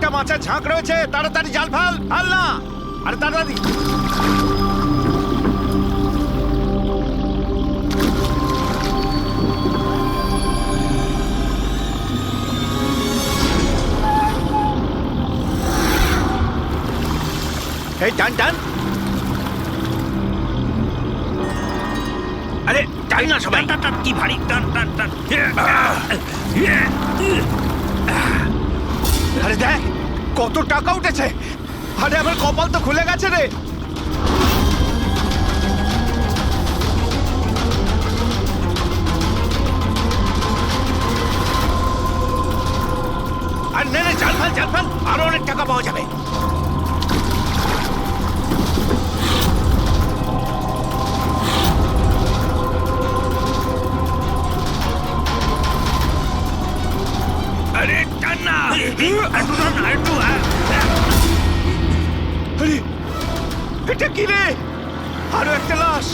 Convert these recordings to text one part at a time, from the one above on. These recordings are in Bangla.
একটা মাছের ঝাঁক রয়েছে, তাড়াতাড়ি জাল ফেল, ফেল না, আরে তাড়াতাড়ি। এই টান টান, আরে টান না সবাই, টান টান, কি ভারী, টান টান টান। আরে দেখ কত টাকা উঠেছে, আরে আমার কপাল তো খুলে গেছে রে। আর নে নে, জাল ফেল জাল ফেল, আরো অনেক টাকা পাওয়া যাবে। আরে টান না, একটু টান না, একটু। আরে এটা কি রে, আরো একটা লাশ।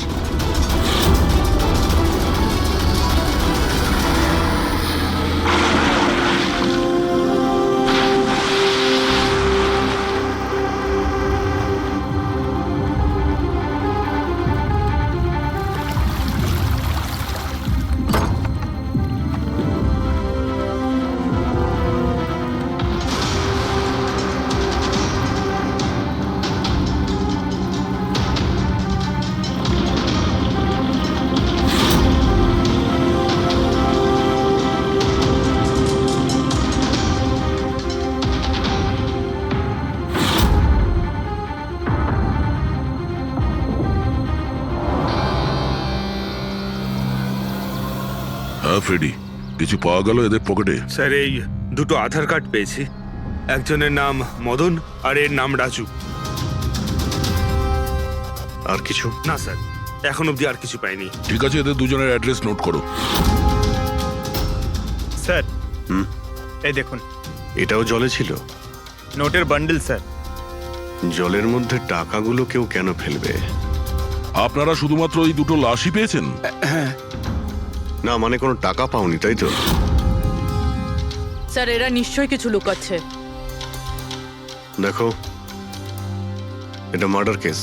হ্যাঁ ফ্রেডি, কিছু পাওয়া গেল এদের পকেটে? স্যার, এই দুটো আধার কার্ড পেয়েছি। একজনের নাম মদন আর এর নাম রাজু। আর কিছু না স্যার, এখন অবধি আর কিছু পাইনি। ঠিক আছে, এদের দুজনের অ্যাড্রেস নোট করো। স্যার এই দেখুন, এটাও জলে ছিল? নোটের বান্ডেল স্যার। জলের মধ্যে টাকাগুলো কেউ কেন ফেলবে? আপনারা শুধুমাত্র এই দুটো লাশই পেয়েছেন? না মানে কোনো টাকা পাওনি তাই তো? স্যার, এরা নিশ্চয়ই কিছু লুকাচ্ছে। দেখো, এটা মার্ডার কেস।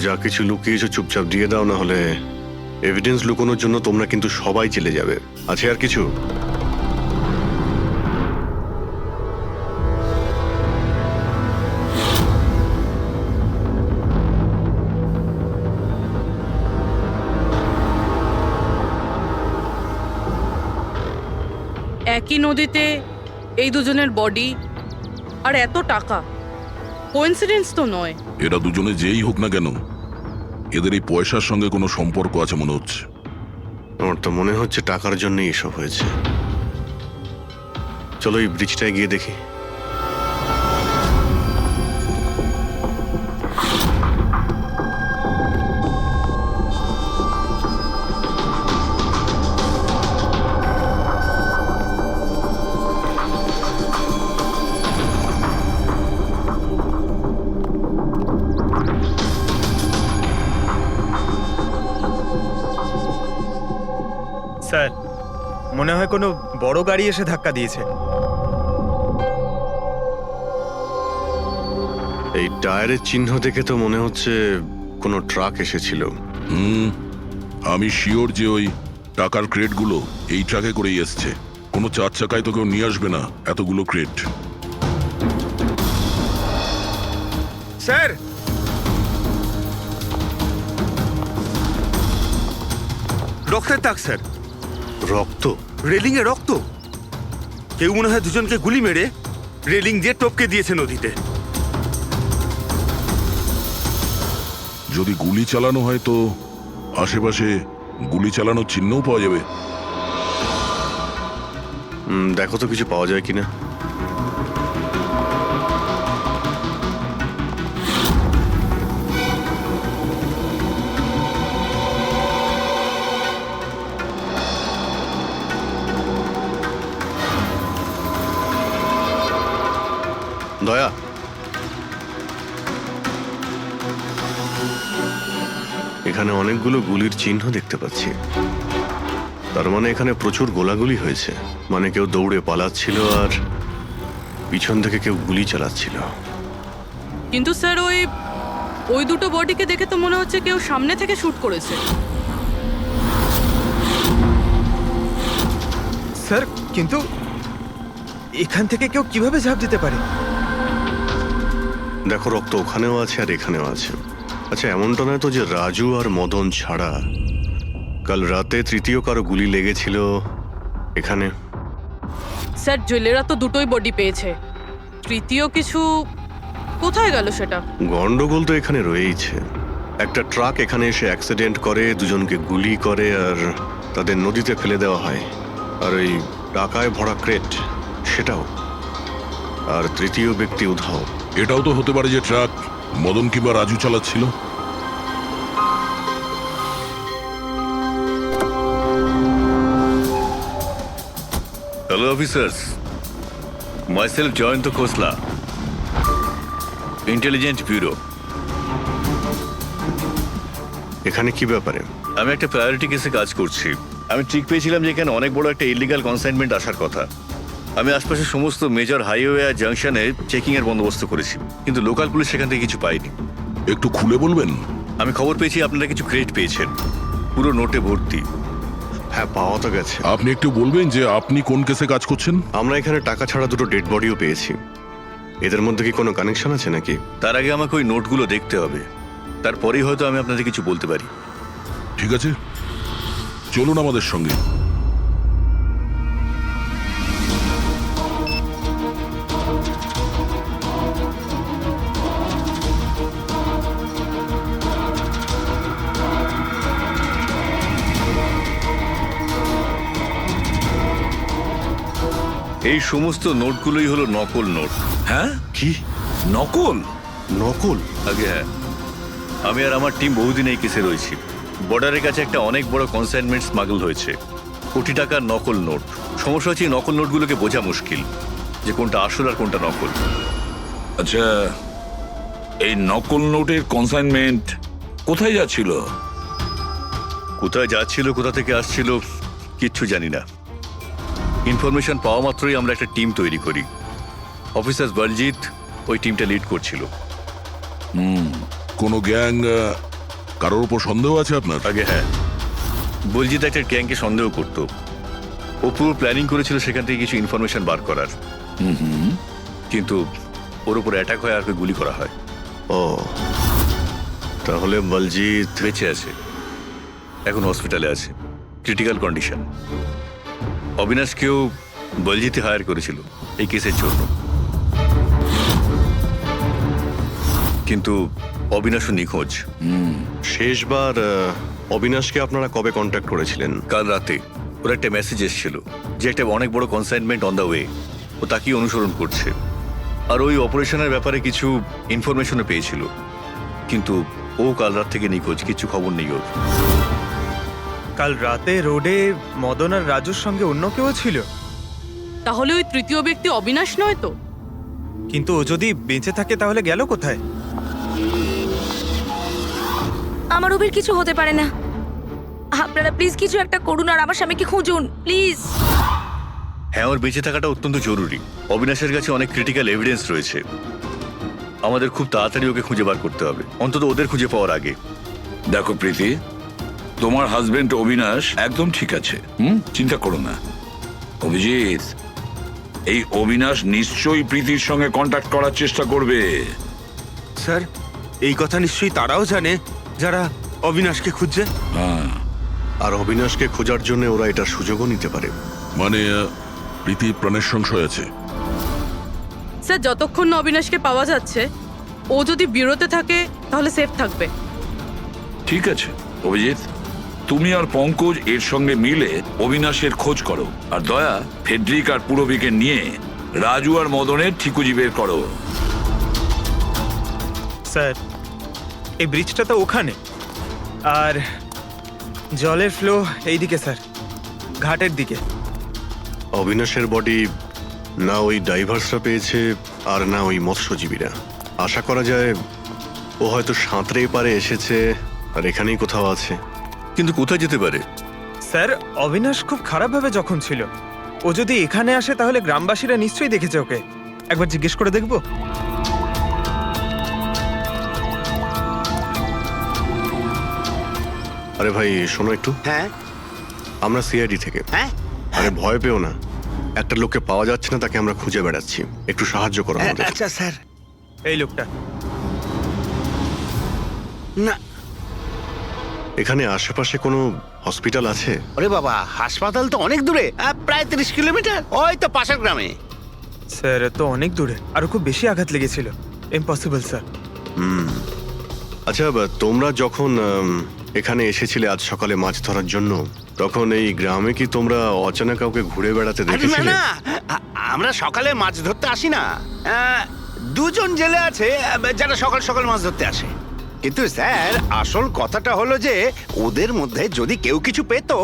যা কিছু লুকিয়েছো চুপচাপ দিয়ে দাও, না হলে এভিডেন্স লুকানোর জন্য তোমরা কিন্তু সবাই চলে যাবে। আছে আর কিছু? একই নদীতে এই দুজনের বডি আর এত টাকা, কোইন্সিডেন্স তো নয়। এরা দুজনে যেই হোক না কেন, এদের এই পয়সার সঙ্গে কোনো সম্পর্ক আছে মনে হচ্ছে। আমার তো মনে হচ্ছে টাকার জন্যই এসব হয়েছে। চলো এই ব্রিজটায় গিয়ে দেখি। স্যার, মনে হয় কোনো বড় গাড়ি এসে ধাক্কা দিয়েছে। এই টায়ারের চিহ্ন দেখে তো মনে হচ্ছে কোনো ট্রাক এসেছিল। আমি শিওর যে ওই টাকার ক্রেটগুলো এই ট্রাকে করেই এসছে। কোনো চার চাকায় তো কেউ নিয়ে আসবে না এতগুলো ক্রেট। স্যার, রক্তের দাগ স্যার। রক্ত? রেলিং এ রক্ত। কেউ মনে হয় দুজনকে গুলি মেরে রেলিং দিয়ে টপকে দিয়েছে নদীতে। যদি গুলি চালানো হয় তো আশেপাশে গুলি চালানোর চিহ্নও পাওয়া যাবে। দেখো তো কিছু পাওয়া যায় কিনা। দয়া, এখানে অনেকগুলো গুলির চিহ্ন দেখতে পাচ্ছি। তার মানে এখানে প্রচুর গোলাগুলি হয়েছে। মানে কেউ দৌড়ে পালাচ্ছিল আর পিছন থেকে কেউ গুলি চালাচ্ছিল। কিন্তু স্যার ওই দুটো বডিকে দেখে তো মনে হচ্ছে কেউ সামনে থেকে শুট করেছে। স্যার কিন্তু এখান থেকে কেউ কিভাবে ঝাঁপ দিতে পারে? দেখো, রক্ত ওখানেও আছে আর এখানেও আছে। আচ্ছা, এমনটা নয় তো যে রাজু আর মদন ছাড়া কাল রাতে তৃতীয় কারো গুলি লেগেছিল এখানে? স্যার জেলেরা তো দুটোই বডি পেয়েছে, তৃতীয় কিছু কোথায় গেল সেটা? গন্ডগোল তো এখানে রয়েইছে। একটা ট্রাক এখানে এসে অ্যাক্সিডেন্ট করে, দুজনকে গুলি করে আর তাদের নদীতে ফেলে দেওয়া হয়। আর ওই টাকায় ভরা ক্রেট সেটাও। আর তৃতীয় ব্যক্তি উধাও। এটাও তো হতে পারে যে ট্রাক মদন কিংবা রাজু চালাচ্ছিল। Hello officers, myself Jayant Khosla, Intelligence Bureau. এখানে কি ব্যাপারে? আমি একটা প্রায়োরিটি কেসে কাজ করছি। আমি ঠিক পেয়েছিলাম যে এখানে অনেক বড় একটা ইলিগাল কনসাইনমেন্ট আসার কথা। আমি আশপাশের সমস্ত মেজর হাইওয়ে আর জাংশনে চেকিং এর বন্দোবস্ত করেছি, কিন্তু লোকাল পুলিশ সেখান থেকে কিছু পায়নি। একটু খুলে বলবেন? আমি খবর পেয়েছি আপনারা কিছু ক্রেডিট পেয়েছেন, পুরো নোটে ভর্তি। হ্যাঁ, পাওয়া তো গেছে। আপনি একটু বলবেন যে আপনি কোন কেসে কাজ করছেন? আমরা এখানে টাকা ছাড়া দুটো ডেড বডিও পেয়েছি। এদের মধ্যে কি কোনো কানেকশন আছে নাকি? তার আগে আমাকে ওই নোটগুলো দেখতে হবে, তারপরেই হয়তো আমি আপনাদের কিছু বলতে পারি। ঠিক আছে, চলুন আমাদের সঙ্গে। এই সমস্ত নোটগুলোই হলো নকল নোট। হ্যাঁ, কি নকল? নকল? আগে হ্যাঁ, আমি আর আমার টিম বহুদিন এই কেসে রয়েছি। বর্ডারের কাছে একটা অনেক বড় কনসাইনমেন্ট স্মাগল হয়েছে, কোটি টাকার নকল নোট। সমস্যা হচ্ছে এই নকল নোটগুলোকে বোঝা মুশকিল যে কোনটা আসল আর কোনটা নকল। আচ্ছা, এই নকল নোটের কনসাইনমেন্ট কোথায় যাচ্ছিল? কোথায় যাচ্ছিল, কোথা থেকে আসছিল কিচ্ছু জানি না। ইনফরমেশন পাওয়া মাত্রই আমরা একটা টিম তৈরি করি। অফিসার বলজিৎ ওই টিমটা লিড করছিল। কোনো গ্যাং কারোর উপর সন্দেহ আছে আপনার? আগে হ্যাঁ, বলজিৎ একটা গ্যাংকে সন্দেহ করত। ও পুরো প্ল্যানিং করেছিল সেখান থেকে কিছু ইনফরমেশন বার করার। কিন্তু ওর উপর অ্যাটাক হয় আর ওকে গুলি করা হয়। ও, তাহলে বলজিৎ বেঁচে আছে, এখন হসপিটালে আছে, ক্রিটিক্যাল কন্ডিশন। অবিনাশকেও বলজিৎই হায়ার করেছিল এই কেসের জন্য, কিন্তু অবিনাশও নিখোঁজ। শেষবার অবিনাশকে আপনারা কবে কন্ট্যাক্ট করেছিলেন? কাল রাতে ওর একটা মেসেজ এসেছিল যে একটা অনেক বড় কনসাইনমেন্ট অন দ্য ওয়ে, ও তাকেই অনুসরণ করছে। আর ওই অপারেশনের ব্যাপারে কিছু ইনফরমেশনও পেয়েছিল, কিন্তু ও কাল রাত থেকে নিখোঁজ, কিছু খবর নেই ওর। কাল রাতে রোডে মদন আর রাজুর সঙ্গে অন্য কেউ ছিল? তাহলে ওই তৃতীয় ব্যক্তি অবিনাশ নয় তো? কিন্তু ও যদি বেঁচে থাকে তাহলে গেল কোথায়? আমার ওবের কিছু হতে পারে না। আপনারা প্লিজ কিছু একটা করুন আর আমার স্বামীকে খুঁজুন প্লিজ। হ্যাঁ, ওর বেঁচে থাকাটা অত্যন্ত জরুরি। অবিনাশের কাছে অনেক ক্রিটিক্যাল এভিডেন্স রয়েছে, আমাদের খুব তাড়াতাড়ি ওকে খুঁজে বার করতে হবে, অন্তত ওদের খুঁজে পাওয়ার আগে। দেখো প্রীতি, তোমার হাজবেন্ড অবিনাশ একদম ঠিক আছে, চিন্তা করো না। অভিজিৎ, এই অবিনাশ নিশ্চয়ই প্রীতির সঙ্গে কন্ট্যাক্ট করার চেষ্টা করবে। স্যার, এই কথা নিশ্চয়ই তারাও জানে যারা অবিনাশকে খুঁজছে। হ্যাঁ, আর অবিনাশকে খোঁজার জন্য ওরা এটার সুযোগও নিতে পারে। মানে প্রীতি প্রাণের সংশয় আছে। স্যার যতক্ষণ না অবিনাশকে পাওয়া যাচ্ছে, ও যদি বিরতে থাকে তাহলে সেফ থাকবে। ঠিক আছে অভিজিৎ, তুমি আর পঙ্কজ এর সঙ্গে মিলে অবিনাশের খোঁজ করো, আর দয়া ফেডরিক আর পুরবিকে নিয়ে রাজু আর মদনের ঠিকুজি বের করো। স্যার, এই ব্রিজটা তো ওখানে, আর জলের ফ্লো এইদিকে স্যার, ঘাটের দিকে। অবিনাশের বডি না ওই ডাইভার্সরা পেয়েছে আর না ওই মৎস্যজীবীরা। আশা করা যায় ও হয়তো সাঁতরে পারে এসেছে আর এখানেই কোথাও আছে। কিন্তু কোথায় যেতে পারে? স্যার, অবিনাশ খুব খারাপভাবে জখম ছিল। ও যদি এখানে আসে তাহলে গ্রামবাসীরা নিশ্চয়ই দেখেছে ওকে। একবার জিজ্ঞেস করে দেখবো? আরে ভাই শোনো একটু, হ্যাঁ আমরা সিআইডি থেকে। হ্যাঁ আরে ভয় পেও না, একটা লোককে পাওয়া যাচ্ছে না, তাকে আমরা খুঁজে বেড়াচ্ছি, একটু সাহায্য করো আমাদের। আচ্ছা স্যার। এই লোকটা। না এখানে আশেপাশে কোনো হসপিটাল আছে? ওরে বাবা, হাসপাতাল তো অনেক দূরে, প্রায় 30 কিলোমিটার, ওই তো পাশের গ্রামে। স্যার তো অনেক দূরে, আরো খুব বেশি আঘাত লেগেছিল। Impossible sir. আচ্ছা তোমরা যখন এখানে এসেছিলে আজ সকালে মাছ ধরার জন্য, তখন এই গ্রামে কি তোমরা অচেনা কাউকে ঘুরে বেড়াতে আরে না দেখেছিলে? না, আমরা সকালে মাছ ধরতে আসি না। দুজন জেলে আছে যারা সকাল সকাল মাছ ধরতে আসে। কিন্তু স্যার, আসল কথাটা হলো যে ওদের মধ্যে যদি কেউ কিছু পেতো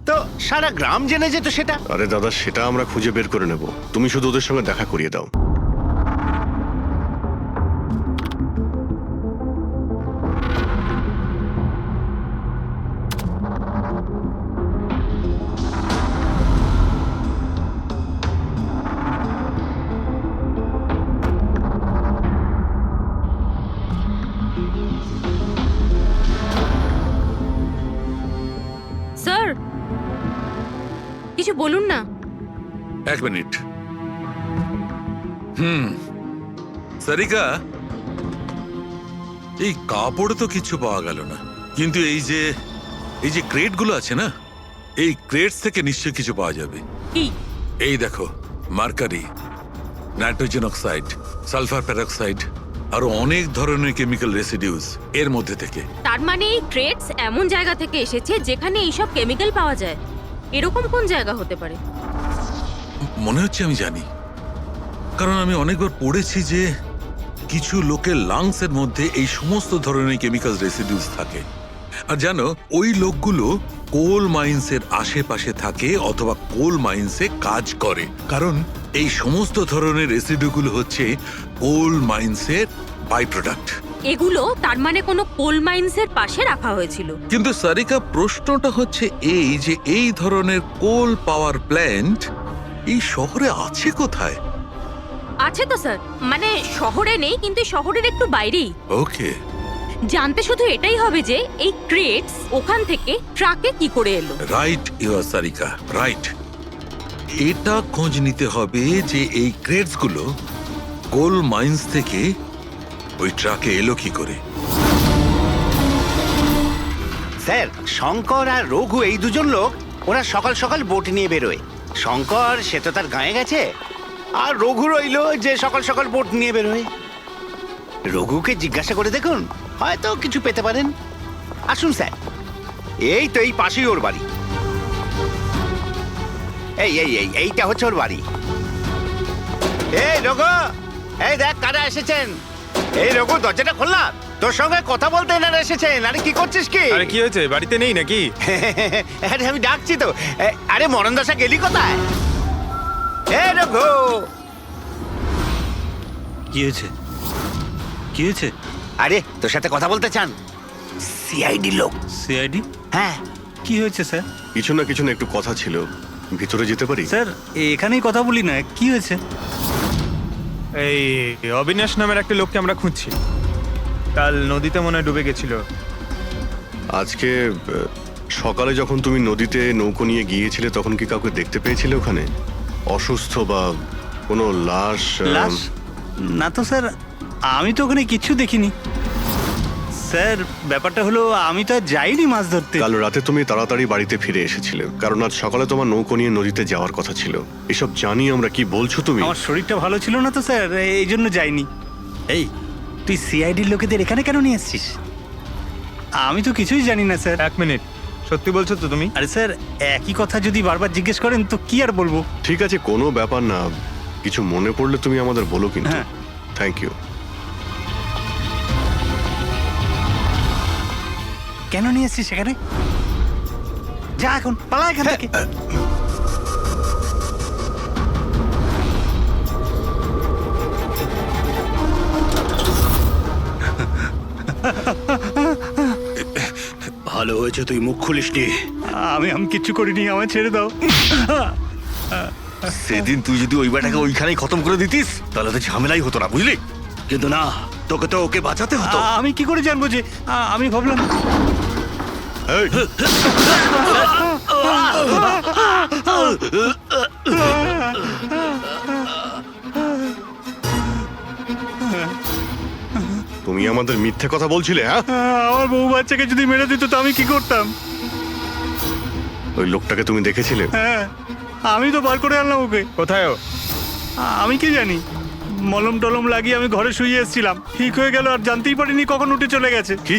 তো সারা গ্রাম জেনে যেত সেটা। আরে দাদা, সেটা আমরা খুঁজে বের করে নেব, তুমি শুধু ওদের সঙ্গে দেখা করিয়ে দাও। স্যার কিছু বলুন না। এক মিনিট। সারিকা, এই কাপড়ে তো কিছু পাওয়া গেল না, কিন্তু এই যে ক্রেটগুলো আছে না, এই ক্রেটস থেকে নিশ্চয়ই কিছু পাওয়া যাবে। কি? এই দেখো, mercury, nitrogen oxide, sulphur peroxide, আরো অনেক ধরনের কেমিক্যাল রেসিডিউস এর মধ্যে থেকে। তার মানে এই ট্রেডস এমন জায়গা থেকে এসেছে যেখানে এইসব কেমিক্যাল পাওয়া যায়। এরকম কোন জায়গা হতে পারে? মনে হচ্ছে আমি জানি, কারণ আমি অনেকবার পড়েছি যে কিছু লোকের লাংসের মধ্যে এই সমস্ত ধরনের কেমিক্যাল রেসিডিউস থাকে। আর জানো, ওই লোকগুলো কোল মাইন্সের আশেপাশে থাকে অথবা কোল মাইন্সে কাজ করে, কারণ এই সমস্ত ধরনের রেসিডিউগুলো হচ্ছে কোল মাইন্সের বাই প্রোডাক্ট। এগুলো তার মানে কোনো কোল মাইন্সের পাশে রাখা হয়েছিল। কিন্তু সারিকা, প্রশ্নটা হচ্ছে এই যে এই ধরনের কোল পাওয়ার প্ল্যান্ট এই শহরে আছে কোথায়? আছে তো স্যার, মানে শহরে নেই, কিন্তু শহরের একটু বাইরেই। ওকে, জানতে শুধু এটাই হবে যে এই ক্রেটস ওখান থেকে ট্রাকে কি করে এলো। Right your Sarika, right. এটা খোঁজ নিতে হবে যে এই ক্রেটস গুলো কোল মাইন্স থেকে ওই ট্রাকে এলো কি করে। স্যার, শঙ্কর আর রঘু এই দুজন লোক, ওরা সকাল সকাল বোট নিয়ে বেরোয়। শঙ্কর সে তো তার গায়ে গেছে, আর রঘু রইলো যে সকাল সকাল বোট নিয়ে বেরোয়। রঘুকে জিজ্ঞাসা করে দেখুন, হয়তো কিছু পেতে পারেন। আসুন স্যার, এই তো এই পাশেই ওর বাড়ি। এইটা হচ্ছে ওর বাড়ি। এই রঘু, এই দেখ কারা এসেছেন। এই রঘু, দরজাটা খোলা, তোর সঙ্গে কথা বলতে এনারা এসেছেন। আরে কি করছিস কি? আরে কি হয়েছে, বাড়িতে নেই নাকি? আরে আমি ডাকছি তো। আরে মরণ দশা গেলি কোথায়? এই রঘু। কি হয়েছে? কি হয়েছে? আরে তোর সাথে কথা বলতে চান সিআইডি লোক। সিআইডি? হ্যাঁ। কি হয়েছে স্যার? কিছু না একটু কথা ছিল, ভিতরে যেতে পারি? স্যার এখানেই কথা বলি না, কি হয়েছে? এই অবিনাশ নামের একটা লোককে আমরা খুঁজছি। কাল নদীতে মনে হয় ডুবে গেছিল। আজকে সকালে যখন তুমি নদীতে নৌকো নিয়ে গিয়েছিলে, তখন কি কাউকে দেখতে পেয়েছিলে ওখানে অসুস্থ বা কোনো লাশ? লাশ? না তো স্যার, আমি তো ওখানে কিছু দেখিনি। স্যার ব্যাপারটা হলো, আমি তো আর যাইনি মাছ ধরতে। কাল রাতে তুমি তাড়াতাড়ি বাড়িতে ফিরে এসেছিলে, কারণ আজ সকালে তোমার নৌকো নিয়ে নদীতে যাওয়ার কথা ছিল। এসব জানি আমরা, কি বলছো তুমি? আমার শরীরটা ভালো ছিল না তো স্যার, এই জন্য যাইনি। এই তুই সিআইডির লোকেদের এখানে কেন নিয়ে এসছিস? আমি তো কিছুই জানি না স্যার। এক মিনিট, সত্যি বলছো তো তুমি? আরে স্যার, একই কথা যদি বারবার জিজ্ঞেস করেন তো কি আর বলবো। ঠিক আছে, কোনো ব্যাপার না, কিছু মনে পড়লে তুমি আমাদের বলো কিন্তু। হ্যাঁ। Thank you. কেন নিয়ে এসছিস সেখানে? যা এখন, পালা এখান থেকে। ভালো হয়েছে তুই মুখ খুলিসনি। আমি কিচ্ছু করিনি, আমায় ছেড়ে দাও। সেদিন তুই যদি ওই বেটাকে ওইখানেই খতম করে দিতিস তাহলে তো ঝামেলাই হতো না, বুঝলি? কিন্তু না, তোকে তো ওকে বাঁচাতে হতো। আমি কি করে জানবো যে আমি ভাবলাম এই, তুমি আমাদের মিথ্যে কথা বলছিলে, হ্যাঁ? আমার বউ বাচ্চাকে যদি মেরে দিত তো আমি কি করতাম? ওই লোকটাকে তুমি দেখেছিলে? হ্যাঁ, আমি তো বার করে আনলাম ওকে। কোথায় ও? আমি কি জানি, মলম টলম লাগিয়ে আমি ঘরে শুয়ে এসেছিলাম, ঠিক হয়ে গেল আর জানতেই পারিনি কখন উঠে চলে গেছে। কি?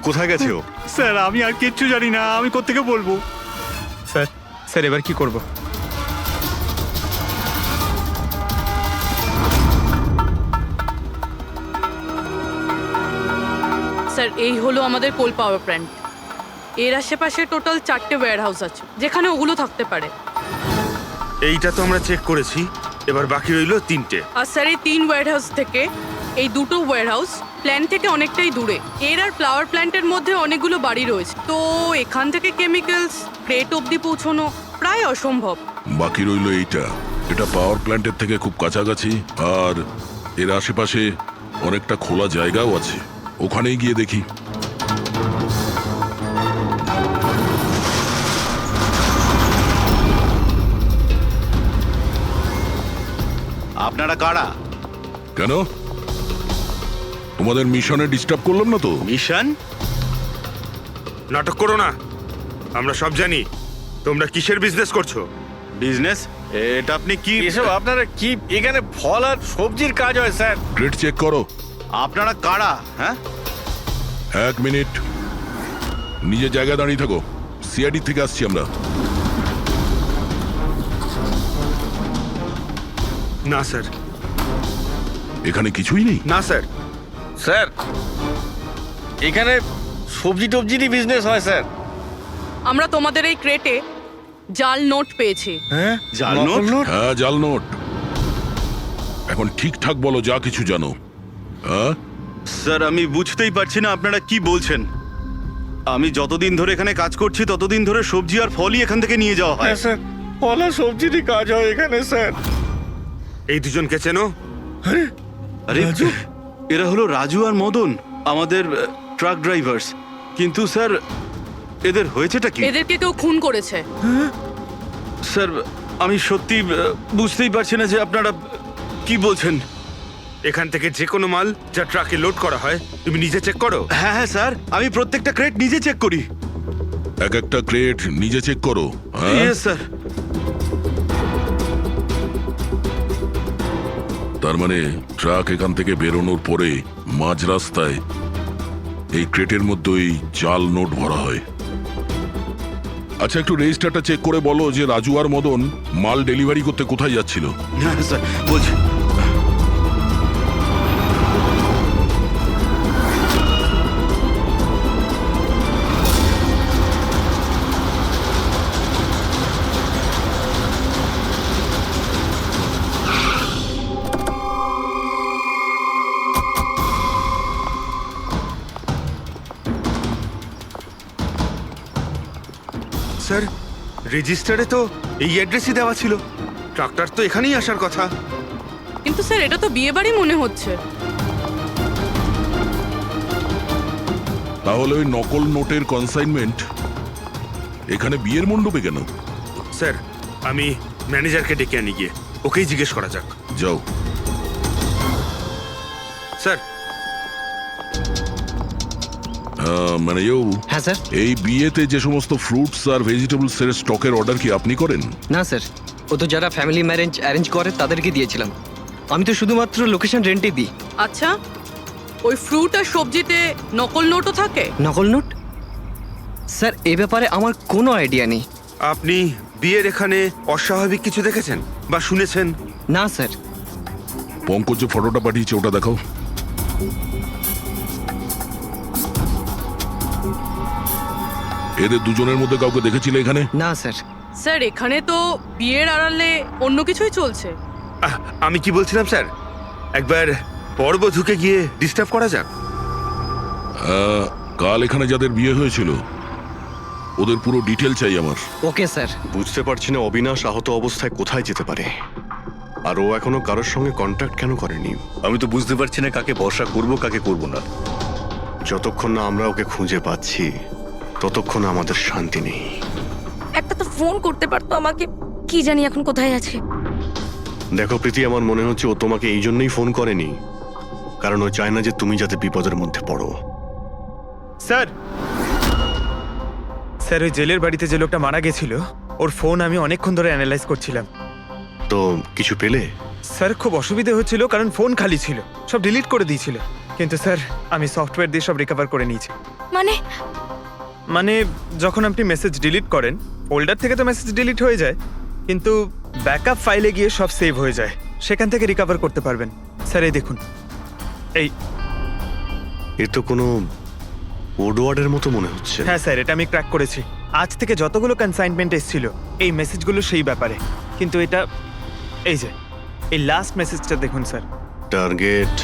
কোথায় গেছে ও? স্যার আমি আর কিচ্ছু জানি না, আমি কোত্থেকে বলবো? স্যার স্যার এবার কি করব? স্যার এই হলো আমাদের কোল পাওয়ার প্ল্যান্ট। এর আশেপাশে টোটাল 4টে ওয়্যার হাউস আছে যেখানে ওগুলো থাকতে পারে। এইটা তো আমরা চেক করেছি, এবার বাকি রইলো 3টে। আর স্যার এই 3 ওয়্যার হাউস থেকে এই 2টো ওয়্যার হাউস প্ল্যান্ট থেকে অনেকটাই দূরে। এর আর ফ্লাওয়ার প্ল্যান্টের মধ্যে অনেকগুলো বাড়ি রয়েছে, তো এখান থেকে কেমিক্যালস ক্রেট অবধি পৌঁছানো প্রায় অসম্ভব। বাকি রইলো এইটা, এটা পাওয়ার প্ল্যান্টের থেকে খুব কাছাকাছি আর এর আশেপাশে অনেকটা খোলা জায়গাও আছে, ওখানেই গিয়ে দেখি। আপনারা কারা? কেন, তোমাদের মিশনে ডিস্টার্ব করলাম না তো? মিশন? নাটক করো না, আমরা সব জানি তোমরা কিসের বিজনেস করছো। বিজনেস? এটা আপনি কি? এসব আপনারা কি? এখানে ফল আর সবজির কাজ হয় স্যার। ক্রেট চেক করো। আপনারা কারা? হ্যাঁ, 1 মিনিট, নিজের জায়গায় দাঁড়িয়ে থাকো। সিআইডি থেকে আসছি আমরা। না স্যার, এখানে কিছুই নেই। না স্যার। স্যার এখানে সবজি টবজিরই বিজনেস হয় স্যার। আমরা তোমাদের এই ক্রেটে জাল নোট পেয়েছি। হ্যাঁ, জাল নোট? হ্যাঁ, জাল নোট। এখন ঠিকঠাক বলো যা কিছু জানো। হ্যাঁ, স্যার আমি বুঝতেই পারছি না আপনারা কি বলছেন। আমি যতদিন ধরে এখানে কাজ করছি ততদিন ধরে সবজি আর ফলই এখান থেকে নিয়ে যাওয়া হয়। হ্যাঁ স্যার, ফল আর সবজিরই কাজ হয় এখানে স্যার। এই দুজনকে চেনো? আরে এরা হলো রাজু আর মদন, আমাদের ট্রাক ড্রাইভার্স। কিন্তু স্যার এদের হয়েছেটা কি? এদেরকে কেউ খুন করেছে। স্যার আমি সত্যি বুঝতেই পারছি না যে আপনারা কি বলছেন। এখান থেকে যে কোনো মাল যা ট্রাকে লোড করা হয় তুমি নিজে চেক করো। হ্যাঁ হ্যাঁ স্যার, আমি প্রত্যেকটা ক্রেট নিজে চেক করি। এক একটা ক্রেট নিজে চেক করো। হ্যাঁ, ইয়েস স্যার। তার মানে ট্রাক এখান থেকে বেরোনোর পরে মাঝ রাস্তায় এই ক্রেটের মধ্যেই জাল নোট ভরা হয়। আচ্ছা, একটু রেজিস্টারটা চেক করে বলো যে রাজু আর মদন মাল ডেলিভারি করতে কোথায় যাচ্ছিল। হ্যাঁ স্যার বলছি। স্যার রেজিস্টারে তো এই অ্যাড্রেসই দেওয়া ছিল, ট্রাকটার তো এখানেই আসার কথা। কিন্তু স্যার এটা তো বিয়ে বাড়ি মনে হচ্ছে। তাহলে ওই নকল নোটের কনসাইনমেন্ট এখানে বিয়ের মণ্ডপে কেন? স্যার আমি ম্যানেজারকে ডেকে আনি, গিয়ে ওকেই জিজ্ঞেস করা যাক। যাও। স্যার। মানে হ্যাঁ স্যার। এই বিয়েতে যে সমস্ত ফ্রুটস আর ভেজিটেবলস এর স্টকের অর্ডার কি আপনি করেন? না স্যার, ও তো যারা ফ্যামিলি ম্যারেজ অ্যারেঞ্জ করে তাদেরকে দিয়েছিলাম। আমি তো শুধুমাত্র লোকেশন রেন্টে দিই। আচ্ছা, ওই ফ্রুট আর সবজিতে নকল নোটও থাকে? নকল নোট? স্যার এ ব্যাপারে আমার কোনো আইডিয়া নেই। আপনি বিয়ের এখানে অস্বাভাবিক কিছু দেখেছেন বা শুনেছেন? না স্যার। পঙ্কজ যে ফটোটা পাঠিয়েছে ওটা দেখাও। এদের দুজনের মধ্যে কাউকে দেখেছিলে এখানে? না স্যার। স্যার এখানে তো বিয়ের আড়ালে অন্য কিছুই চলছে। আমি কি বলছিলাম স্যার, একবার পরবধূকে গিয়ে ডিস্টার্ব করা যাক। কাল এখানে যাদের বিয়ে হয়েছিল ওদের পুরো ডিটেল চাই আমার। Okay sir. বুঝতে পারছি না অবিনাশ আহত অবস্থায় কোথায় যেতে পারে, আর ও এখনো কারোর সঙ্গে কন্ট্যাক্ট কেন করেনি। আমি তো বুঝতে পারছি না কাকে ভরসা করব কাকে করব না। যতক্ষণ না আমরা ওকে খুঁজে পাচ্ছি ততক্ষণ আমাদের শান্তি নেই। একটা তো ফোন করতে পারতো আমাকে, কি জানি এখন কোথায় আছে। দেখো প্রীতি, আমার মনে হচ্ছে ও তোমাকে এই জন্যই ফোন করেনি, কারণ ও চায় না যে তুমি যাতে বিপদের মধ্যে পড়ো। স্যার, স্যার ওই জেলের বাড়িতে যে লোকটা মারা গেছিল ওর ফোন আমি অনেকক্ষণ ধরে অ্যানালাইজ করছিলাম। তো কিছু পেলে? স্যার খুব অসুবিধে হচ্ছিল কারণ ফোন খালি ছিল, সব ডিলিট করে দিয়েছিল। কিন্তু স্যার আমি সফটওয়্যার দিয়ে সব রিকভার করে নিয়েছি। মানে যখন আপনি মেসেজ ডিলিট করেন ফোল্ডার থেকে তো মেসেজ ডিলিট হয়ে যায়, কিন্তু ব্যাকআপ ফাইলে গিয়ে সব সেভ হয়ে যায়, সেখান থেকে রিকভার করতে পারবেন। স্যার এই দেখুন, এই এ তো কোনো কোডওয়ার্ডের মতো মনে হচ্ছে। হ্যাঁ স্যার, এটা আমি ক্র্যাক করেছি। আজ থেকে যতগুলো কনসাইনমেন্ট এসেছিল এই মেসেজগুলো সেই ব্যাপারে, কিন্তু এটা এই যে এই লাস্ট মেসেজটা দেখুন স্যার। টার্গেট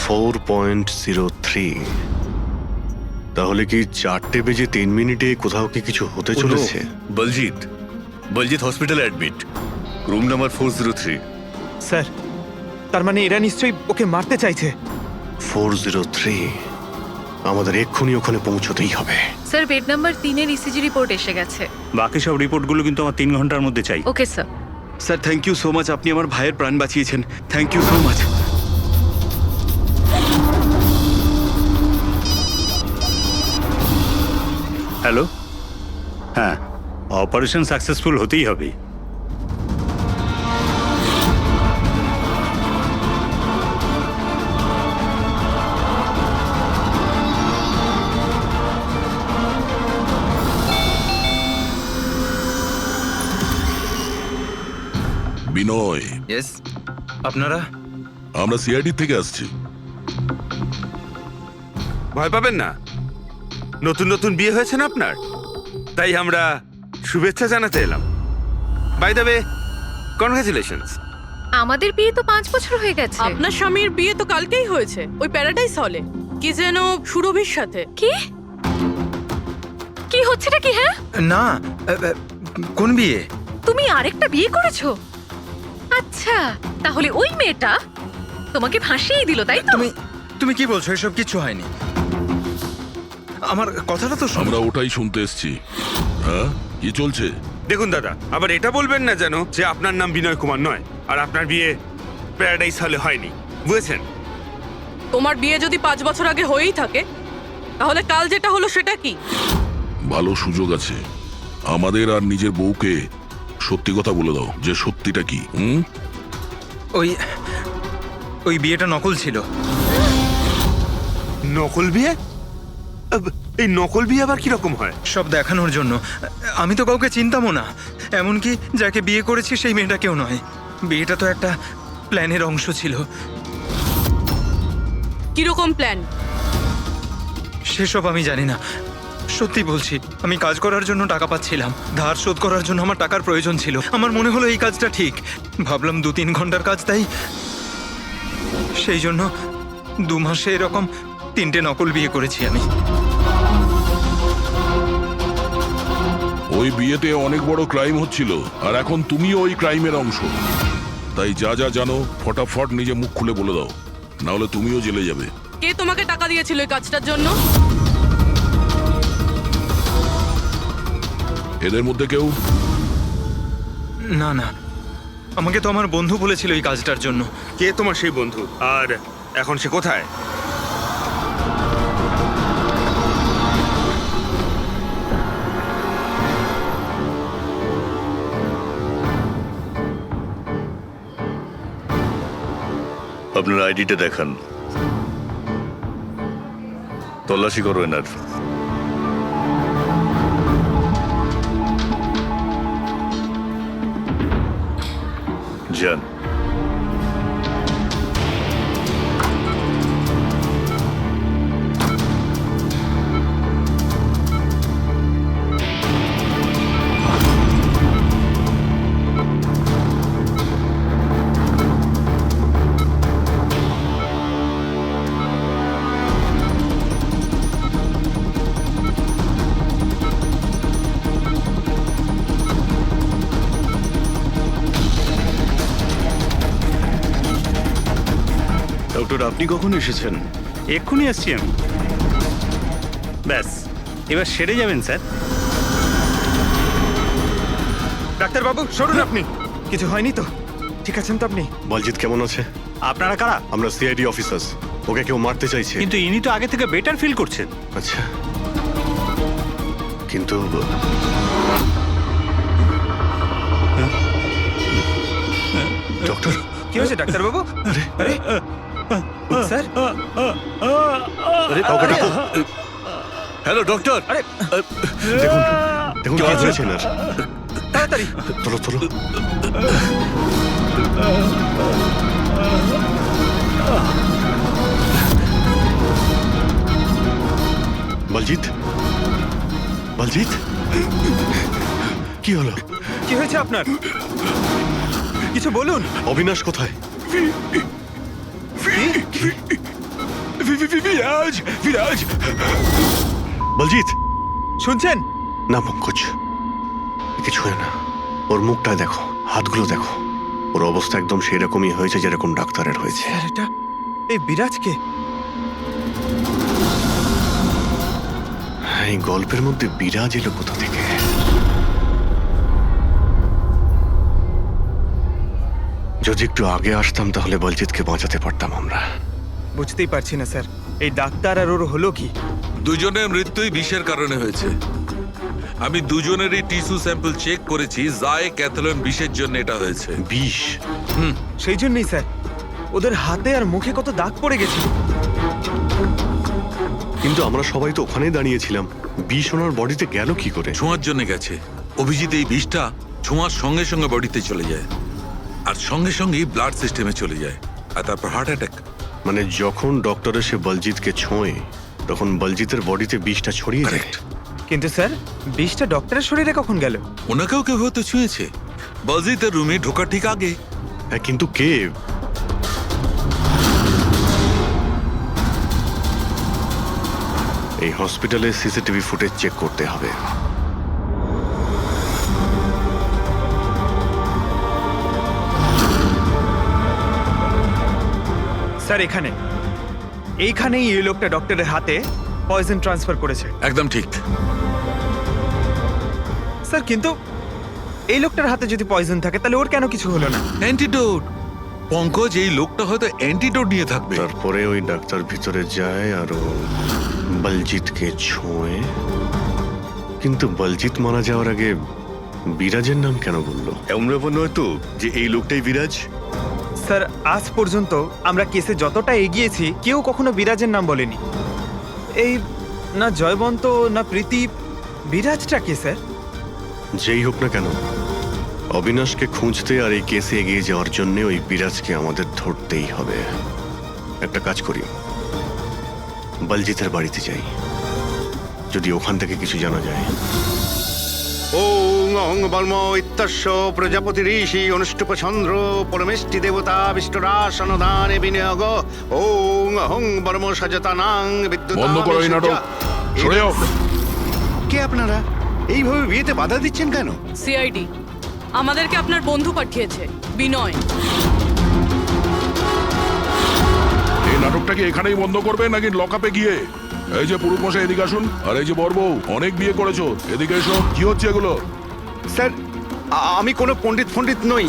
4.03। তাহলে কি 4:03 কোথাও কি কিছু হতে চলেছে? বলজিৎ হসপিটালে অ্যাডমিট, রুম নাম্বার 403। স্যার তার মানে এরা নিশ্চয়ই ওকে মারতে চাইছে। 403, আমাদের এক্ষুনি ওখানে পৌঁছতেই হবে। স্যার বেড নাম্বার 3-এর ইসিজি রিপোর্ট এসে গেছে। বাকি সব রিপোর্টগুলো কিন্তু আমার 3 ঘন্টার মধ্যে চাই। Okay sir. Sir thank you so much, আপনি আমার ভাইয়ের প্রাণ বাঁচিয়েছেন। Thank you so much. Hello, হ্যাঁ, অপারেশন সাকসেসফুল হতেই হবে। বিনয়, ইয়েস, আপনারা? আমরা সিআইডি থেকে আসছি। ভয় পাবেন না, নতুন নতুন বিয়ে হয়েছে না আপনার, তাই আমরা শুভেচ্ছা জানাতে এলাম। By the way, congratulations. আমাদের বিয়ে তো 5 বছর হয়ে গেছে। আপনার স্বামীর বিয়ে তো কালকেই হয়েছে, ওই প্যারাডাইস হলে, কি যেন সুরভির সাথে। কি কি হচ্ছেটা কি? হ্যাঁ না, কোন বিয়ে? তুমি আরেকটা বিয়ে করেছো? আচ্ছা, তাহলে ওই মেয়েটা তোমাকে ফাঁসিয়ে দিল, তাই তো? তুমি কি বলছো? এসব কিছু হয়নি। আমার কথাটা তো আমরা ওটাই শুনতে এসেছি। হ্যাঁ, কি চলছে? দেখুন দাদা, আবার এটা বলবেন না যেন যে আপনার নাম বিনয় কুমার নয় আর আপনার বিয়ে প্যারাডাইস হলে হয়নি, বুঝেছেন? তোমার বিয়ে যদি 5 বছর আগে হয়েই থাকে, তাহলে কাল যেটা হলো সেটা কি? ভালো সুযোগ আছে, আমাদের আর নিজের বউকে সত্যি কথা বলে দাও যে সত্যিটা কি। ওই বিয়েটা নকল ছিল। নকল বিয়ে? এই নকল বিয়ে আবার কিরকম হয়? সব দেখানোর জন্য। আমি তো কাউকে চিনতামও না, এমনকি যাকে বিয়ে করেছি সেই মেয়েটাকেও নয়। বিয়েটা তো একটা প্ল্যানের অংশ ছিল। কিরকম প্ল্যান? সেসব আমি জানি না, সত্যি বলছি। আমি কাজ করার জন্য টাকা পাচ্ছিলাম, ধার শোধ করার জন্য আমার টাকার প্রয়োজন ছিল। আমার মনে হলো এই কাজটা ঠিক, ভাবলাম 2-3 ঘন্টার কাজ, তাই সেই জন্য 2 মাসে এরকম 3টে নকল বিয়ে করেছি আমি। ওই বিয়েতে অনেক বড় ক্রাইম হচ্ছিল, আর এখন তুমিও ওই ক্রাইমের অংশ। তাই যা যা জানো ফটাফট নিজে মুখ খুলে বলে দাও, না হলে তুমিও জেলে যাবে। কে তোমাকে টাকা দিয়েছিল এই কাজটার জন্য? এদের মধ্যে কেউ? না না, আমাকে তো আমার বন্ধু বলেছিল এই কাজটার জন্য। কে তোমার সেই বন্ধু, আর এখন সে কোথায়? আপনার আইডিটা দেখান, তল্লাশি করো এনার। যান। ডক্টর আপনি কখন এসেছেন? এক্ষুনি আসছি আমি। ব্যাস, এবার সেরে যাবেন স্যার। ডাক্তারবাবু সরুন আপনি। কিছু হয়নি তো? ঠিক আছেন তো আপনি? বলজিৎ কেমন আছে? আপনারা কারা? আমরা সিআইডি অফিসার্স। ওকে কেউ মারতে চাইছে। কিন্তু ইনি তো আগে থেকে বেটার ফিল করছেন। আচ্ছা, কিন্তু ডক্টর, কি হয়েছে ডাক্তারবাবু? আরে স্যার, আরে কাউকে ডাকো। Hello doctor. আরে দেখুন দেখুন কি হয়েছে না। তাড়াতাড়ি। তোলো তোলো। বলজিৎ, বলজিৎ, কি হলো? কি হয়েছে আপনার? কিছু বলুন। অবিনাশ কোথায়? বিরাজ, বিরাজ, বলজিৎ, শুনছেন? না পঙ্কজ, কিছু হয় না। ওর মুখটা দেখো, হাতগুলো দেখো। ওর অবস্থা একদম সেই রকমই হয়েছে যেরকম ডাক্তারের হয়েছে। স্যার, এটা এই বিরাজকে? এই গল্পের মধ্যে বিরাজ এলো কোথা থেকে? যদি একটু আগে আসতাম তাহলে বলজিৎকে বাঁচাতে পারতাম আমরা। বুঝতেই পারছি না স্যার, এই ডাক্তার আর ওর হলো কি? দুজনের মৃত্যুই বিষের কারণে হয়েছে। আমি দুজনেরই টিস্যু স্যাম্পল চেক করেছি, জায় ক্যাথলন বিষের জন্য এটা হয়েছে। বিষ? সেই জন্যই স্যার, ওদের হাতে আর মুখে কত দাগ পড়ে গেছে। কিন্তু আমরা সবাই তো ওখানেই দাঁড়িয়েছিলাম। বিষ ওনার বডিতে গেল কি করে? ছোঁয়ার জন্য গেছে। অভিজিৎ, এই বিষটা ছোঁয়ার সঙ্গে সঙ্গে বডিতে চলে যায়, আর সঙ্গে সঙ্গেই ব্লাড সিস্টেমে চলে যায়, আর তারপর হার্ট অ্যাটাক। মানে যখন ডক্টর এসে বলজিৎকে ছোঁয়ে তখন বলজিতের বডিতে বিষটা ছড়িয়ে যায়। কারেক্ট। কিন্তু স্যার, বিষটা ডক্টরের শরীরে কখন গেল? ওনাকেও কেউ হয়তো ছুঁয়েছে বলজিতের রুমে ঢোকার ঠিক আগে। হ্যাঁ, কিন্তু কে? এই হসপিটালে সিসিটিভি ফুটেজ চেক করতে হবে। স্যার, এইখানেই এই লোকটা ডক্টরের হাতে পয়জন ট্রান্সফার করেছে। একদম ঠিক। স্যার, কিন্তু এই লোকটার হাতে যদি পয়জন থাকে তাহলে ওর কেন কিছু হলো না? অ্যান্টিডোট। পঙ্কজ, এই লোকটা হয়তো অ্যান্টিডোট নিয়ে থাকবে। তারপরে ওই ডাক্তার ভিতরে যায় আর ও বলজিৎকে ছোঁয়ে। কিন্তু বলজিৎ মারা যাওয়ার আগে বিরাজের নাম কেন বললো? এমন ব্যাপার নয় তো যে এই লোকটাই বিরাজ? স্যার, আজ পর্যন্ত আমরা কেসে যতটা এগিয়েছি কেউ কখনো বিরাজের নাম বলেনি। এই না জয়বন্ত না প্রীতি, বিরাজটা কে স্যার? যেই হোক না কেন, অবিনাশকে খুঁজতে আর এই কেসে এগিয়ে যাওয়ার জন্য ওই বিরাজকে আমাদের ধরতেই হবে। একটা কাজ করি, বলজিতের বাড়িতে যাই, যদি ওখান থেকে কিছু জানা যায়। ওং অহং বর্ম ইত্যস্য প্রজাপতি ঋষি অনুষ্ঠুপ চন্দ্র পরমেষ্টি দেবতা বিষ্ণুরাসনদানে বিনিয়োগ। ওং অহং বর্ম সজতানাং বন্ধ করো এই নাটক, সরে যাও। কে আপনারা? এইভাবে বিয়েতে বাধা দিচ্ছেন কেন? সিআইডি আমাদেরকে আপনার বন্ধু পাঠিয়েছে, বিনয়। এই নাটকটাকে এখানেই বন্ধ করবে নাকি লকআপে গিয়ে? এই যে পুরুষ মশাই, এদিকে আসুন। আর এই যে বরবউ, অনেক বিয়ে করেছো, এদিকে এসো। কি হচ্ছে এগুলো? স্যার, আমি কোনো পণ্ডিত নই।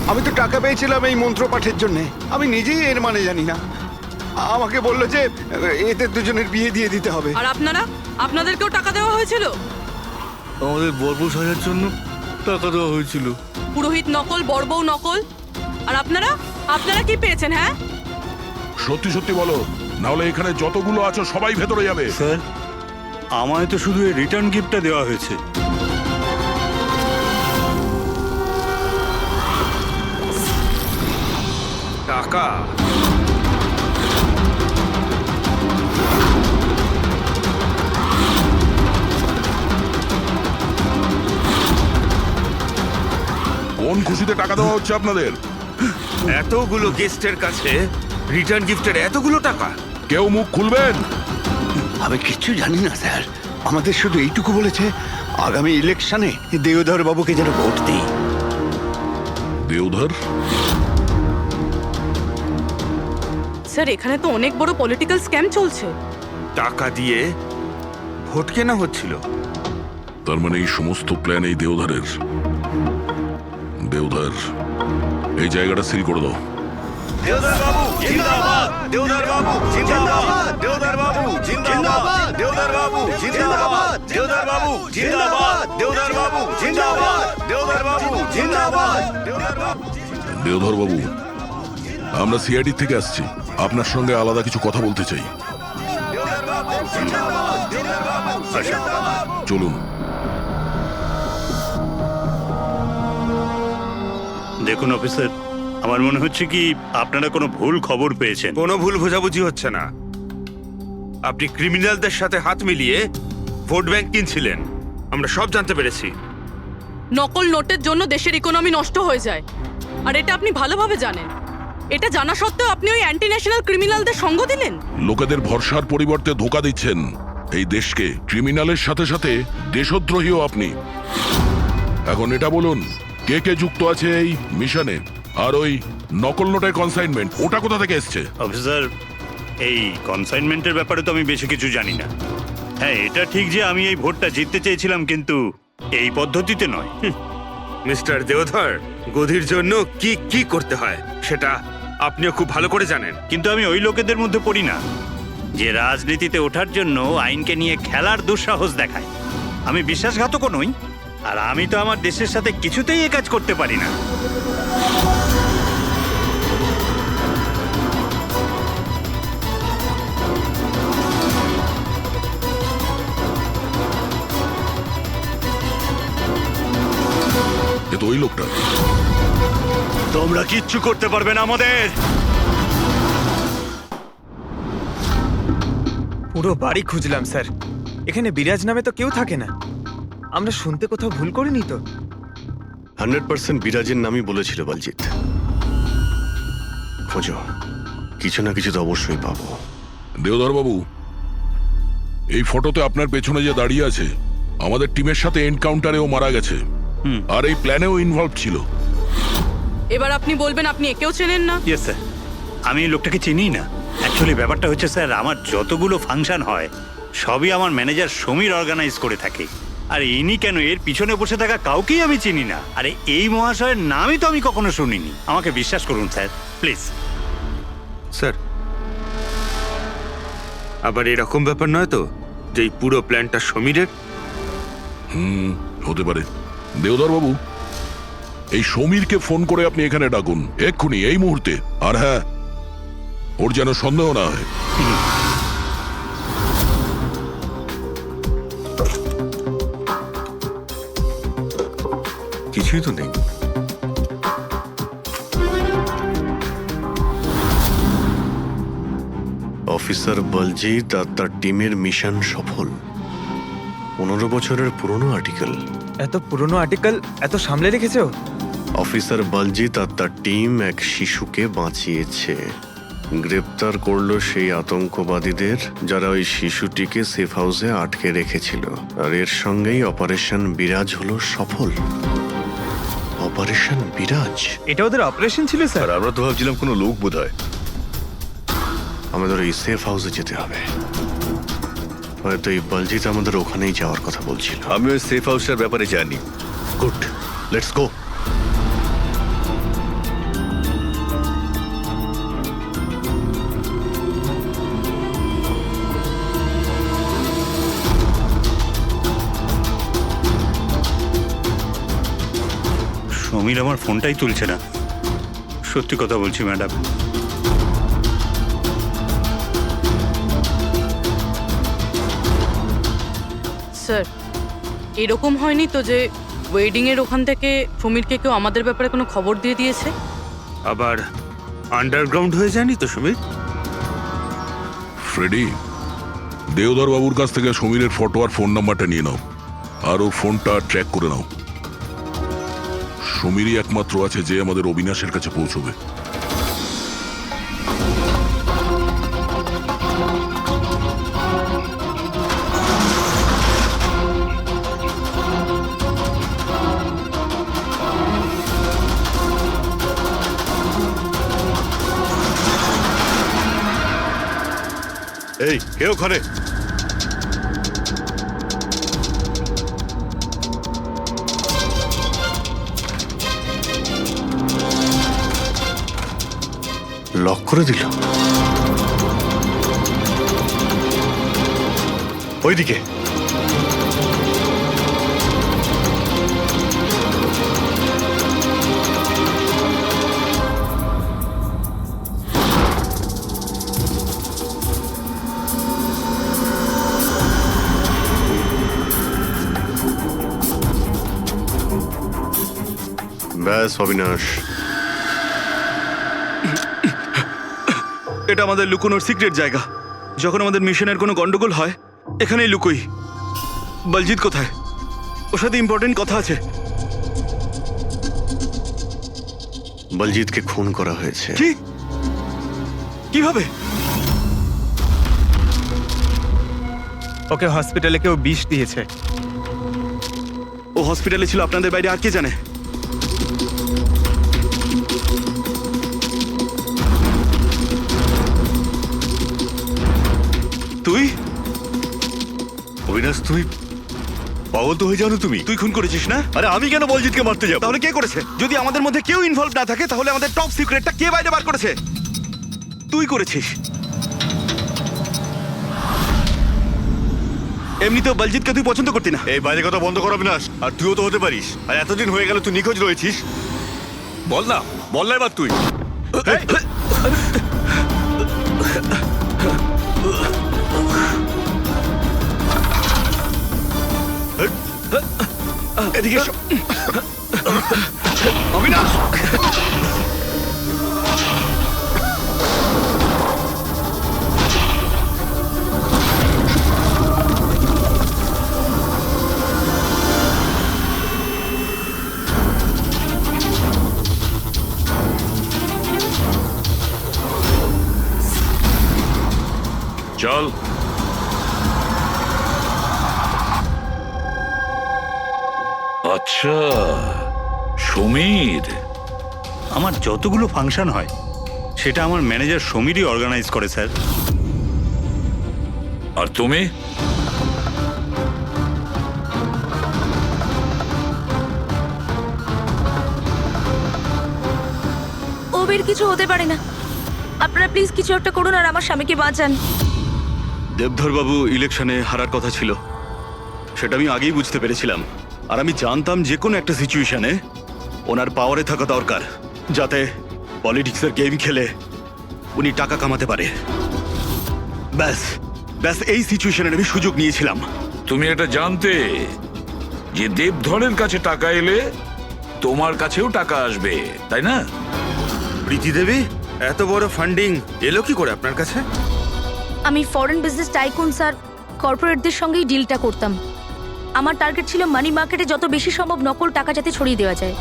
আমি তো টাকা পেয়েছিলাম এই মন্ত্র পাঠের জন্য। আমি নিজেই এর মানে জানি না। আমাকে বললো যে এদের দুজনের বিয়ে দিয়ে দিতে হবে। আর আপনাদেরকেও টাকা দেওয়া হয়েছিল? আমাদের বর্ব সাজার জন্য টাকা দেওয়া হয়েছিল। পুরোহিত নকল, বড়বউ নকল। আর আপনারা কি পেয়েছেন? হ্যাঁ, সত্যি সত্যি বলো, নাহলে এখানে যতগুলো আছো সবাই ভেতরে যাবে। স্যার, আমায় তো শুধু এই রিটার্ন গিফটটা দেওয়া হয়েছে। টাকা? কোন খুশিতে টাকা দেওয়া হচ্ছে আপনাদের? এতগুলো গেস্টের কাছে রিটার্ন গিফটের এতগুলো টাকা? কেউ মুখ খুলবেন? আমি কিচ্ছু জানি না স্যার। আমাদের শুধু এইটুকু বলেছে, আগামী ইলেকশনে দেওধর বাবুকে যেন ভোট দিই। দেওধর? স্যার এখানে তো অনেক বড় পলিটিক্যাল স্ক্যাম চলছে। টাকা দিয়ে ভোট কেনা হচ্ছিল। তার মানে এই সমস্ত প্ল্যান এই দেওধারের। দেওধার, এই জায়গাটা সিল করে দাও। দেওদার বাবু জিন্দাবাদ, দেওদার বাবু জিন্দাবাদ, দেওদার বাবু জিন্দাবাদ, দেওদার বাবু জিন্দাবাদ, দেওদার বাবু জিন্দাবাদ, দেওদার বাবু জিন্দাবাদ, দেওদার বাবু জিন্দাবাদ, দেওদার বাবু। দেওধর বাবু, আমরা সিআইডি থেকে আসছি, আপনার সঙ্গে আলাদা কিছু কথা বলতে চাই। চলুন। দেখুন অফিসার, আমার মনে হচ্ছে কি আপনারা কোনো ভুল খবর পেয়েছেন। কোনো ভুল বোঝাবুঝি হচ্ছে না। আপনি ক্রিমিনালদের সাথে হাত মিলিয়ে ভোট ব্যাংক কিনছিলেন, আমরা সব জানতে পেরেছি। নকল নোটের জন্য দেশের ইকোনমি নষ্ট হয়ে যায়, আর এটা আপনি ভালোভাবে জানেন। এটা জানা সত্ত্বেও আপনি ওই অ্যান্টি ন্যাশনাল ক্রিমিনালদের সঙ্গ দিলেন। লোকেদের ভরসার পরিবর্তে ধোকা দিচ্ছেন এই দেশকে। ক্রিমিনালের সাথে সাথে দেশদ্রোহীও আপনি। এখন এটা বলুন, কে কে যুক্ত আছে এই মিশনে? আর ওই নকল নোটের কনসাইনমেন্ট, ওটা কোথা থেকে এসছে? অফিসার, এই কনসাইনমেন্টের ব্যাপারে তো আমি বেশি কিছু জানি না। হ্যাঁ, এটা ঠিক যে আমি এই ভোটটা জিততে চেয়েছিলাম, কিন্তু এই পদ্ধতিতে নয়। মিস্টার দেওধর, গদির জন্য কি কি করতে হয় সেটা আপনিও খুব ভালো করে জানেন। কিন্তু আমি ওই লোকেদের মধ্যে পড়ি না যে রাজনীতিতে ওঠার জন্য আইনকে নিয়ে খেলার দুঃসাহস দেখায়। আমি বিশ্বাসঘাতকও নই, আর আমি তো আমার দেশের সাথে কিছুতেই এ কাজ করতে পারি না। এ তো ওই লোকটা। তোমরা কিচ্ছু করতে পারবে না আমাদের। পুরো বাড়ি খুঁজলাম স্যার, এখানে বিরাজ নামে তো কেউ থাকে না। আমরা শুনতে কোথাও ভুল করিনি তো? 100% বিরাজের নামই বলেছিল বলজিৎ। খোঁজো, কিছু না কিছু তো অবশ্যই পাবো। দেওধর বাবু, এই ফটোতে আপনার পেছনে যে দাঁড়িয়ে আছে, আমাদের টিমের সাথে এনকাউন্টারেও মারা গেছে, আর এই প্ল্যানেও ইনভলভ ছিল। এবার আপনি বলবেন আপনি একেও চেনেন না? ইয়েস স্যার, আমি এই লোকটাকে চিনি না। অ্যাকচুয়ালি ব্যাপারটা হচ্ছে স্যার, আমার যতগুলো ফাংশন হয় সবই আমার ম্যানেজার সমীর অর্গানাইজ করে থাকে। আর ইনি কেন, এর পিছনে বসে থাকা কাউকেই আমি চিনি না। আরে এই মহাশয়ের নামই তো আমি কখনো শুনিনি। আমাকে বিশ্বাস করুন স্যার, প্লিজ। স্যার, আবার এরকম ব্যাপার নয় তো যে এই পুরো প্ল্যানটা সমীরের? হতে পারে। দেওধর বাবু, এই সমীরকে ফোন করে আপনি এখানে ডাকুন এক্ষুনি, এই মুহূর্তে। আর হ্যাঁ, ওর যেন সন্দেহ না হয়। কিছুই তো নেই। অফিসার বলজিৎ আর তার টিমের মিশন সফল। 15 বছরের পুরনো আর্টিকেল। এত পুরনো আর্টিকেল এত সামলে রেখেছো? অফিসার বলজিৎ আর তার টিম এক শিশুকে বাঁচিয়েছে। গ্রেপ্তার করলো সেই আতঙ্কবাদীদের যারা ওই শিশুটিকে সেফ হাউসে আটকে রেখেছিল। আর এর সঙ্গেই অপারেশন বিরাজ হলো সফল। অপারেশন বিরাজ, এটা ওদের অপারেশন ছিল স্যার? আর আমরা তো ভাবছিলাম কোনো লোক বোধ হয়। আমাদের এই সেফ হাউসে যেতে হবে। হয়তো এই বলজিৎ আমাদের ওখানেই যাওয়ার কথা বলছিল। আমি ওই সেফ হাউসের ব্যাপারে জানি। Good, let's go. সমীর আমার ফোনটাই তুলছে না। সত্যি কথা বলছি ম্যাডাম। স্যার, এরকম হয়নি তো যে ওয়েডিং এর ওখান থেকে সমীরকে কেউ আমাদের ব্যাপারে কোনো খবর দিয়ে দিয়েছে? আবার আন্ডারগ্রাউন্ড হয়ে যায়নি তো সমীর? ফ্রেডি, দেওধর বাবুর কাছ থেকে সমীরের ফটো আর ফোন নাম্বারটা নিয়ে নাও, আর ওর ফোনটা ট্র্যাক করে নাও। সমীরই একমাত্র আছে যে আমাদের অবিনাশের কাছে পৌঁছবে। এই কে ওখানে? লক করে দিল। ওইদিকে ব্যাস অবিনাশ, এটা আমাদের লুকোনোর সিক্রেট জায়গা। যখন আমাদের মিশনের কোনো গন্ডগোল হয় এখানেই লুকোই। বলজিৎ কোথায়? ওর সাথে ইম্পর্টেন্ট কথা আছে। বলজিৎকে খুন করা হয়েছে। কি? কিভাবে? ওকে হসপিটালে কেউ বিষ দিয়েছে। ও হসপিটালে ছিল, আপনাদের বাইরে আর কে জানে? তুই অবিনাশ, তুমি পাগল তো হয়ে যাও না তুমি? তুই খুন করেছিস না? আরে আমি কেন বলজিৎকে মারতে যাবো? তাহলে কে করেছে? যদি আমাদের মধ্যে কেউ ইনভলভ না থাকে তাহলে আমাদের টপ সিক্রেটটা কে বাইরে বার করেছে? তুই করেছিস। এমনিতেও বলজিৎকে তুই পছন্দ করতি না। এই বাইরে কথা বন্ধ কর অবিনাশ। আর তুইও তো হতে পারিস। আর এতদিন হয়ে গেল তুই নিখোঁজ রয়েছিস। বল না এবার তুই। এদিকে এসো। অবিনাশ! চল। আচ্ছা, সমীর। আমার যতগুলো ফাংশন হয় সেটা আমার ম্যানেজার সমীরই অর্গানাইজ করে স্যার। আর তুমি? ওবের কিছু হতে পারে না। আপনারা প্লিজ কিছু একটা করুন আর আমার স্বামীকে বাঁচান। দেবধর বাবু ইলেকশনে হারার কথা ছিল, সেটা আমি আগেই বুঝতে পেরেছিলাম। আর আমি জানতাম যে কোনো একটা সিচুয়েশনে ওনার পাওয়ারে থাকা দরকার, যাতে পলিটিক্সের গেম খেলে উনি টাকা কামাতে পারে। ব্যাস ব্যাস এই সিচুয়েশনের আমি সুযোগ নিয়েছিলাম। তুমি এটা জানতে যে দেবধরের কাছে টাকা এলে তোমার কাছেও টাকা আসবে, তাই না? প্রীতি দেবী, এত বড় ফান্ডিং এলো কি করে আপনার কাছে? আমি ফরেন বিজনেস টাইকুন স্যার কর্পোরেটদের সঙ্গেই ডিলটা করতাম। আমার টার্গেট ছিল মানি মার্কেটে যত বেশি সম্ভব নকল টাকা যাতে ছড়িয়ে দেওয়া যায়।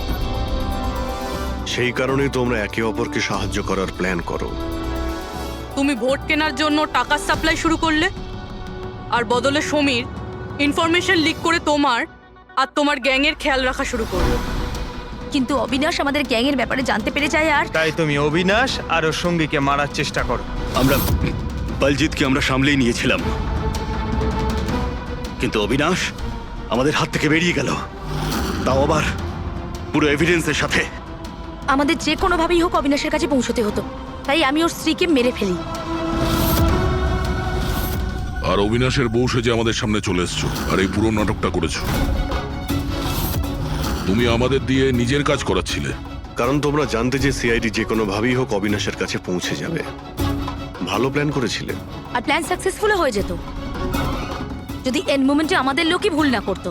সেই কারণেই তোমরা একে অপরকে সাহায্য করার প্ল্যান করো। তুমি ভোট কেনার জন্য টাকার সাপ্লাই শুরু করলে, আর বদলে সমীর ইনফরমেশন লিক করে তোমার আর তোমার গ্যাংয়ের খেয়াল রাখা শুরু করলো। কিন্তু অবিনাশ আমাদের গ্যাংয়ের ব্যাপারে জানতে পেরে যায় আর তাই তুমি অবিনাশ আর ওর সঙ্গীকে মারার চেষ্টা করো। আমরা বলজিৎকে আমরা সামলেই নিয়েছিলাম, কিন্তু অবিনাশ আমাদের হাত থেকে বেরিয়ে গেল, তাও আবার পুরো এভিডেন্সের সাথে। আমাদের যে কোনোভাবেই হোক অবিনাশের কাছে পৌঁছতে হতো, তাই আমি ওর স্ত্রীকে মেরে ফেলি। আর অবিনাশের বউ সেজে আমাদের সামনে চলে এসছো আর এই পুরো নাটকটা করেছো। তুমি আমাদের দিয়ে নিজের কাজ করাচ্ছিলে, কারণ তোমরা জানতে যে সিআইডি যে কোনো ভাবেই হোক অবিনাশের কাছে পৌঁছে যাবে। ভালো প্ল্যান করেছিলে। আর প্ল্যান সাকসেসফুল হয়ে যেত যদি এন্ড মোমেন্টে আমাদের লোকই ভুল না করতো।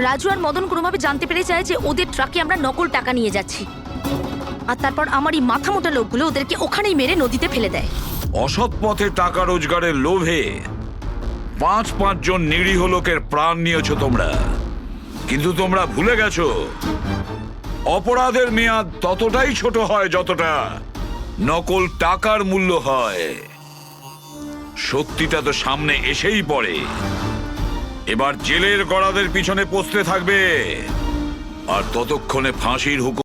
রাজু আর মদন কোনোভাবে জানতে পেরে যায় যে ওদের ট্রাকে আমরা নকল টাকা নিয়ে যাচ্ছি, আর তারপর আমার এই মাথা মোটা লোকগুলো ওদেরকে ওখানেই মেরে নদীতে ফেলে দেয়। অসৎ পথে টাকা রোজগারের লোভে 5 জন নিরীহ লোকের প্রাণ নিয়েছো তোমরা, কিন্তু তোমরা ভুলে গেছো অপরাধের মেয়াদ ততটাই ছোট হয় যতটা নকল টাকার মূল্য হয়। সত্যিটা তো সামনে এসেই পড়ে। এবার জেলের গড়াদের পিছনে পৌঁছতে থাকবে, আর ততক্ষণে ফাঁসির হুকুম